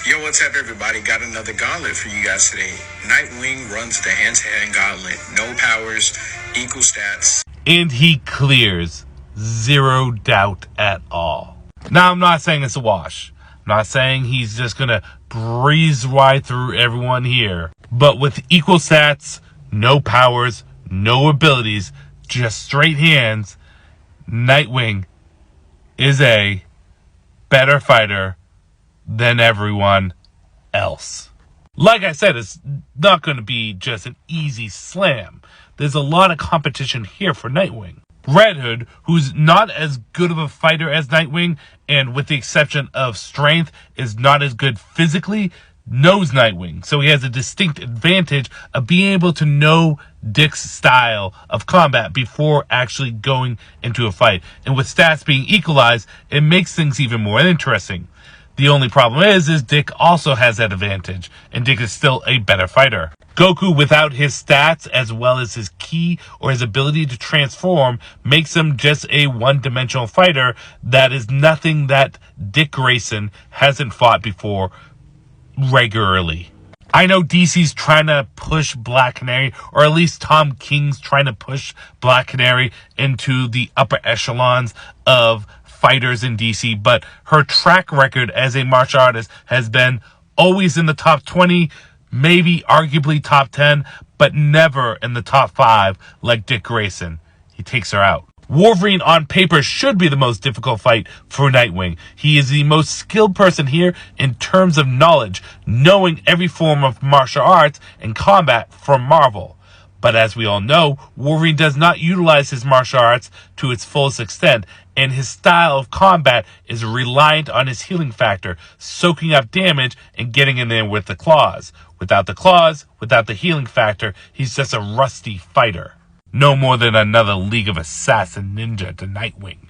Yo, what's up, everybody? Got another gauntlet for you guys today. Nightwing runs the hand-to-hand gauntlet. No powers, equal stats. And he clears. Zero doubt at all. Now, I'm not saying it's a wash. I'm not saying he's just going to breeze right through everyone here. But with equal stats, no powers, no abilities, just straight hands, Nightwing is a better fighter than everyone else. Like I said, it's not going to be just an easy slam. There's a lot of competition here for Nightwing. Red Hood, who's not as good of a fighter as Nightwing, and with the exception of strength, is not as good physically, knows Nightwing. So he has a distinct advantage of being able to know Dick's style of combat before actually going into a fight. And with stats being equalized, it makes things even more interesting. The only problem is Dick also has that advantage, and Dick is still a better fighter. Goku, without his stats as well as his ki or his ability to transform, makes him just a one-dimensional fighter that is nothing that Dick Grayson hasn't fought before regularly. I know DC's trying to push Black Canary, or at least Tom King's trying to push Black Canary into the upper echelons of fighters in DC, but her track record as a martial artist has been always in the top 20, maybe arguably top 10, but never in the top 5 like Dick Grayson. He takes her out. Wolverine on paper should be the most difficult fight for Nightwing. He is the most skilled person here in terms of knowledge, knowing every form of martial arts and combat from Marvel. But as we all know, Wolverine does not utilize his martial arts to its fullest extent, and his style of combat is reliant on his healing factor, soaking up damage and getting in there with the claws. Without the claws, without the healing factor, he's just a rusty fighter. No more than another League of Assassin ninja to Nightwing.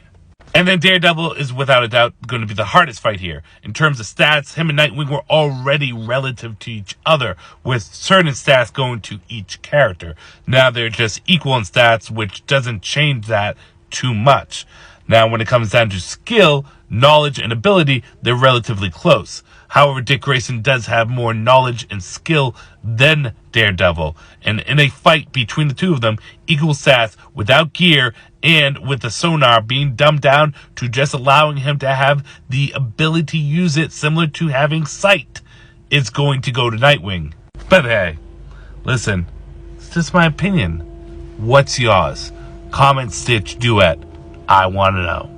And then Daredevil is without a doubt going to be the hardest fight here. In terms of stats, him and Nightwing were already relative to each other, with certain stats going to each character. Now they're just equal in stats, which doesn't change that too much. Now when it comes down to skill, knowledge, and ability, they're relatively close. However, Dick Grayson does have more knowledge and skill than Daredevil. And in a fight between the two of them, equal stats without gear and with the sonar being dumbed down to just allowing him to have the ability to use it similar to having sight, it's going to go to Nightwing. But hey, listen, it's just my opinion. What's yours? Comment, stitch, duet. I want to know.